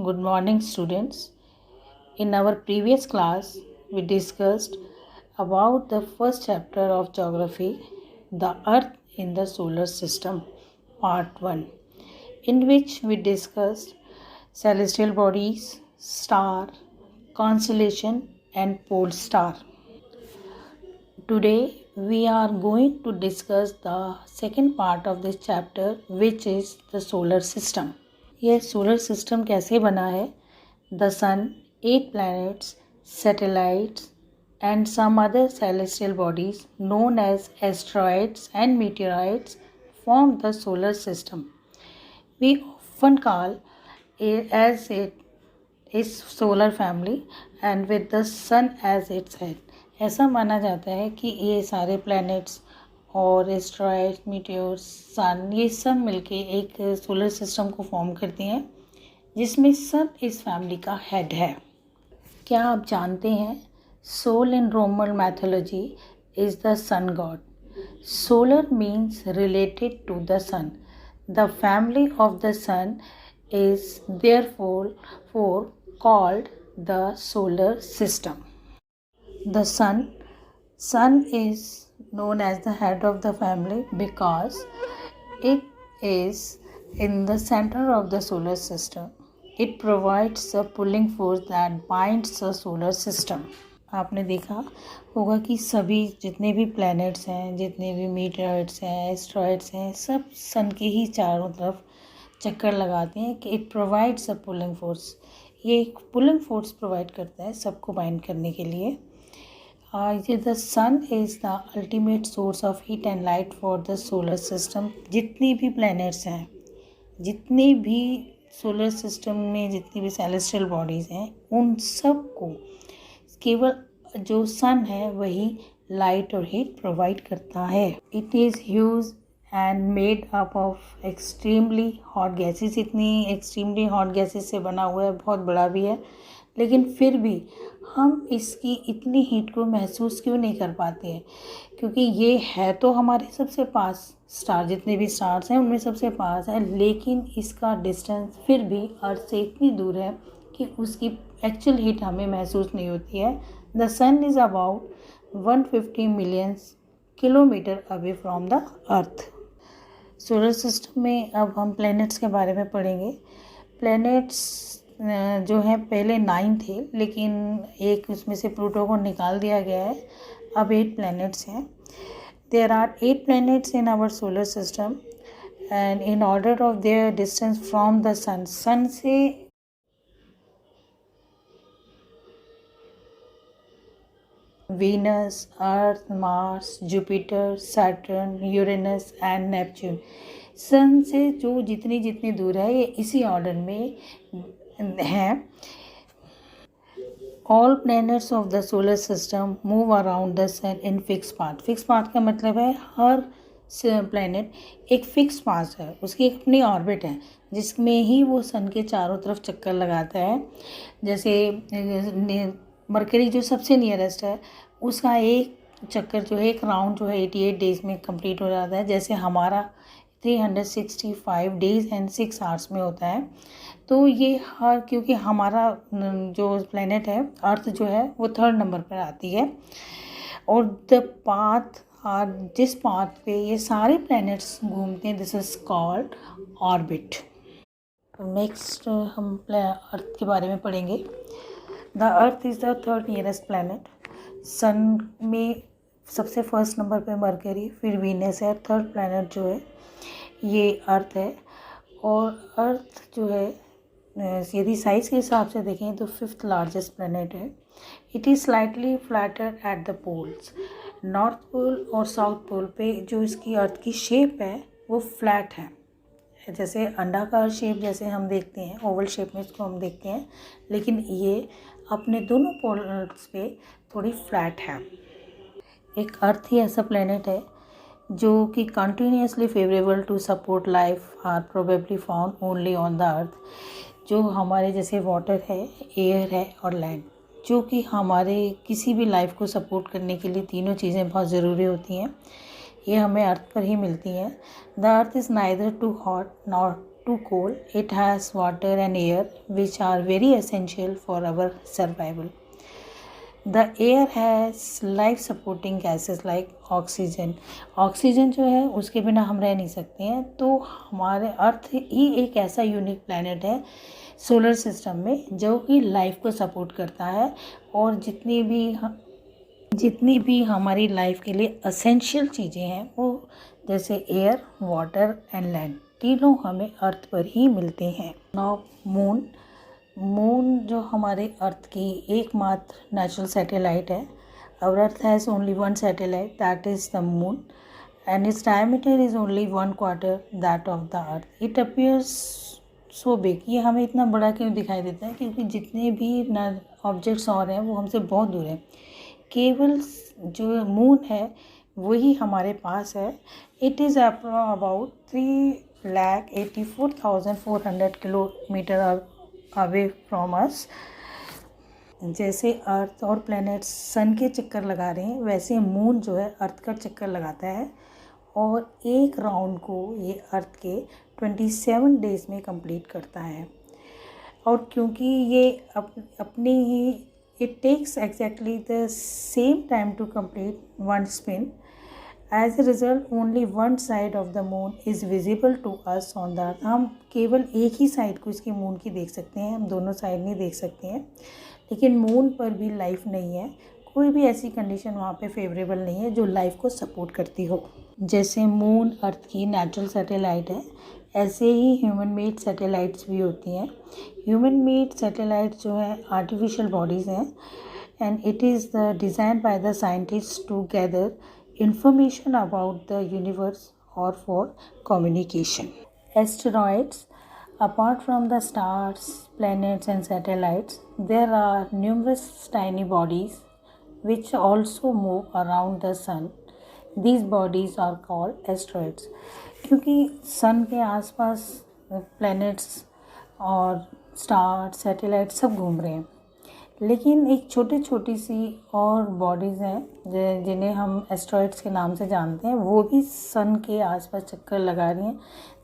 Good morning, students. In our previous class, we discussed about the first chapter of geography, the Earth in the Solar System, Part 1, in which we discussed celestial bodies, star, constellation, and pole star. Today, we are going to discuss the second part of this chapter, which is the solar system. यह solar system कैसे बना है? The sun, 8 planets, satellites, and some other celestial bodies known as asteroids and meteorites form the solar system. We often call it as it is solar family and with the sun as its head. ऐसा माना जाता है कि ये सारे planets और asteroid, meteors, सन, ये सब मिलके एक सोलर सिस्टम को फॉर्म करती हैं जिसमें सन इस फैमिली का हेड है. क्या आप जानते हैं Sol in Roman mythology is the sun god. Solar means related to the sun. The family of the sun is therefore called the solar system. The sun is known as the head of the family because it is in the center of the solar system. It provides a pulling force that binds the solar system. आपने देखा होगा कि सभी जितने भी planets हैं, जितने भी मीटर्स हैं, एस्ट्रॉइड्स हैं, सब सन के ही चारों तरफ चक्कर लगाते हैं कि it provides a pulling force. ये एक पुलिंग फोर्स प्रोवाइड करता है सबको बाइंड करने के लिए. The sun is the ultimate source of heat and light for the solar system. जितनी भी planets हैं, जितनी भी सोलर सिस्टम में जितनी भी सेलेस्टियल बॉडीज़ हैं, उन सब को केवल जो सन है वही लाइट और हीट प्रोवाइड करता है. It is huge and made up of extremely hot gases. इतनी एक्सट्रीमली हॉट गैसेस से बना हुआ है, बहुत बड़ा भी है, लेकिन फिर भी हम इसकी इतनी हीट को महसूस क्यों नहीं कर पाते हैं? क्योंकि ये है तो हमारे सबसे पास स्टार, जितने भी स्टार्स हैं उनमें सबसे पास है, लेकिन इसका डिस्टेंस फिर भी अर्थ से इतनी दूर है कि उसकी एक्चुअल हीट हमें महसूस नहीं होती है. The sun is about 150 million kilometre away from the earth. Solar system में अब हम प्लैनेट्स के बारे में पढ़ेंगे. प्लैनेट्स जो हैं पहले 9 थे, लेकिन एक उसमें से प्लूटो को निकाल दिया गया है. अब 8 प्लैनेट्स हैं. There are 8 planets in our solar system and in order of their distance from the sun. Sun से Venus, Earth, Mars, Jupiter, Saturn, Uranus and Neptune. Sun से जो जितनी दूर है ये इसी ऑर्डर में हैं. All planets of the solar system move around the sun in fix path. Fix path का मतलब है हर प्लैनेट एक फिक्स पाथ है, उसकी एक अपनी ऑर्बिट है जिसमें ही वो सन के चारों तरफ चक्कर लगाता है. जैसे मरकरी जो सबसे नियरेस्ट है उसका एक चक्कर जो है, एक राउंड जो है 88 डेज़ में कंप्लीट हो जाता है, जैसे हमारा 365 डेज़ एंड 6 आवर्स में होता है. तो ये क्योंकि हमारा जो प्लैनेट है अर्थ जो है वो 3rd नंबर पर आती है, और द पाथ जिस पाथ पे ये सारे प्लैनेट्स घूमते हैं, this is called orbit. Next हम अर्थ के बारे में पढ़ेंगे. The earth is the 3rd nearest planet. Sun में सबसे फर्स्ट नंबर पे मरकरी, फिर वीनस है, 3rd प्लैनेट जो है ये अर्थ है. और अर्थ जो है यदि साइज़ के हिसाब से देखें तो 5th लार्जेस्ट प्लैनेट है. It is slightly flatter at the poles. North pole और साउथ पोल पे जो इसकी अर्थ की शेप है वो फ्लैट है, जैसे अंडाकार शेप जैसे हम देखते हैं, ओवल शेप में इसको हम देखते हैं, लेकिन ये अपने दोनों पोल्स पे थोड़ी फ्लैट है. एक अर्थ ही ऐसा प्लैनेट है जो कि continuously favourable to support life are probably found only on the earth. जो हमारे जैसे वाटर है, एयर है और लैंड, जो कि हमारे किसी भी लाइफ को सपोर्ट करने के लिए तीनों चीज़ें बहुत ज़रूरी होती हैं, ये हमें अर्थ पर ही मिलती हैं. The earth is neither too hot not too cold. It has water and air which are very essential for our survival. The air has life supporting gases like oxygen. Oxygen जो है उसके बिना हम रह नहीं सकते हैं. तो हमारे अर्थ ही एक ऐसा यूनिक प्लैनेट है सोलर सिस्टम में जो कि लाइफ को सपोर्ट करता है, और जितनी भी हमारी लाइफ के लिए असेंशियल चीज़ें हैं वो जैसे एयर, वाटर एंड लैंड, तीनों हमें अर्थ पर ही मिलते हैं. नाउ मून जो हमारे अर्थ की एकमात्र नेचुरल सैटेलाइट है. Our earth has only one satellite, that is the moon, and its diameter is only 1/4 that of the earth. It appears so big. ये हमें इतना बड़ा क्यों दिखाई देता है? क्योंकि जितने भी ऑब्जेक्ट्स और हैं वो हमसे बहुत दूर हैं. केवल जो मून है वही हमारे पास है. It is about 3,84,400 kilometre away from us. जैसे अर्थ और प्लैनेट्स सन के चक्कर लगा रहे हैं, वैसे मून जो है अर्थ का चक्कर लगाता है, और एक राउंड को ये अर्थ के 27 डेज़ में कंप्लीट करता है. और क्योंकि ये अपने ही it takes exactly the same time to complete one spin. As a result only one side of the moon is visible to us on the Earth. हम केवल एक ही साइड को इसकी मून की देख सकते हैं, हम दोनों साइड नहीं देख सकते हैं. लेकिन मून पर भी लाइफ नहीं है, कोई भी ऐसी कंडीशन वहाँ पे फेवरेबल नहीं है जो लाइफ को सपोर्ट करती हो. जैसे मून अर्थ की नेचुरल सैटेलाइट है, ऐसे ही ह्यूमन मेड सैटेलाइट्स भी होती हैं. ह्यूमन मेड सैटेलाइट्स जो है आर्टिफिशियल बॉडीज़ हैं, and it is the design by the scientist to gather information about the universe or for communication. Asteroids, apart from the stars, planets and satellites, there are numerous tiny bodies which also move around the sun. These bodies are called asteroids. क्योंकि सन के आसपास planets और stars, satellites सब घूम रहे हैं, लेकिन एक छोटी सी और बॉडीज़ हैं जिन्हें हम एस्ट्रॉइड्स के नाम से जानते हैं, वो भी सन के आसपास चक्कर लगा रही हैं.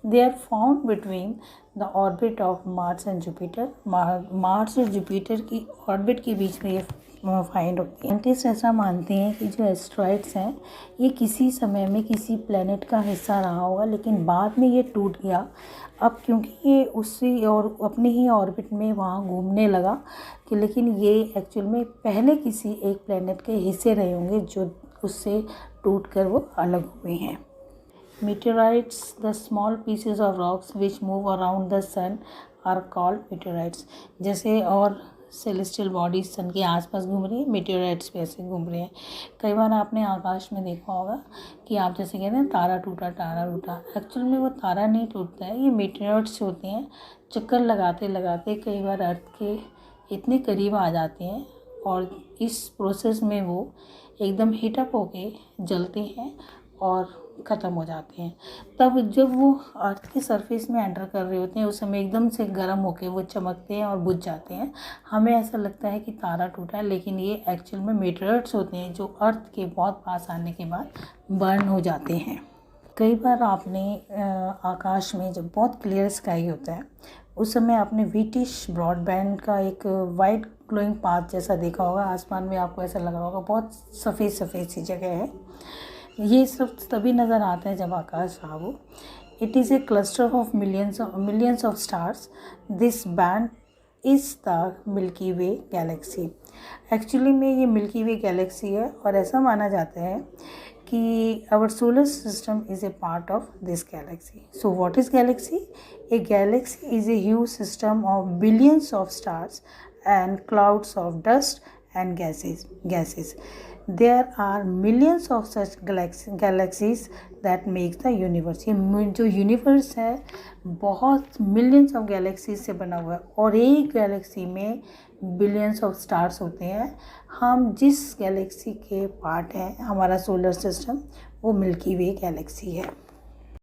They are found between the orbit of Mars and Jupiter. Mars और जुपिटर की ऑर्बिट के बीच में ये फाइंड होती है. साइंटिस्ट ऐसा मानते हैं कि जो एस्ट्रॉइड्स हैं ये किसी समय में किसी प्लेनेट का हिस्सा रहा होगा, लेकिन बाद में ये टूट गया. अब क्योंकि ये उसी और अपने ही ऑर्बिट में वहाँ घूमने लगा, कि लेकिन ये एक्चुअल में पहले किसी एक प्लेनेट के हिस्से रहे होंगे जो उससे टूटकर वो अलग हुए हैं. Meteorites, the small pieces of rocks which move around the sun are called meteorites. जैसे और सेलेस्टियल बॉडीज सन के आसपास घूम रही है, मेटेराइट्स भी ऐसे घूम रहे हैं. कई बार आपने आकाश में देखा होगा कि आप जैसे कहते हैं तारा टूटा. एक्चुअल में वो तारा नहीं टूटता है, ये मेटेराइट्स होते हैं. चक्कर लगाते लगाते कई बार अर्थ के इतने करीब आ जाते हैं, और इस प्रोसेस में वो एकदम हीटअप होके जलते हैं और ख़त्म हो जाते हैं. तब जब वो अर्थ की सरफेस में एंटर कर रहे होते हैं उस समय एकदम से गर्म होके वो चमकते हैं और बुझ जाते हैं. हमें ऐसा लगता है कि तारा टूटा है, लेकिन ये एक्चुअल में मेटेराइट्स होते हैं जो अर्थ के बहुत पास आने के बाद बर्न हो जाते हैं. कई बार आपने आकाश में जब बहुत क्लियर स्काई होता है उस समय आपने व्हीटिश ब्रॉडबैंड का एक वाइट ग्लोइंग पाथ जैसा देखा होगा. आसमान में आपको ऐसा लगा होगा बहुत सफ़ेद सी जगह है. ये सब तभी नज़र आता है जब आकाश साफ हो. It is a cluster of millions of stars. This band is the milky way Galaxy. Actually में ये मिल्की वे गैलेक्सी है, और ऐसा माना जाता है कि our solar system is a part of this galaxy. So what is galaxy? A galaxy is a huge system of billions of stars and clouds of dust and gases. There are millions of such galaxies that make the universe. ये जो universe है बहुत millions of galaxies से बना हुआ है, और एक गैलेक्सी में बिलियंस ऑफ स्टार्स होते हैं. हम जिस गैलेक्सी के पार्ट हैं, हमारा सोलर सिस्टम, वो मिल्की वे गैलेक्सी है.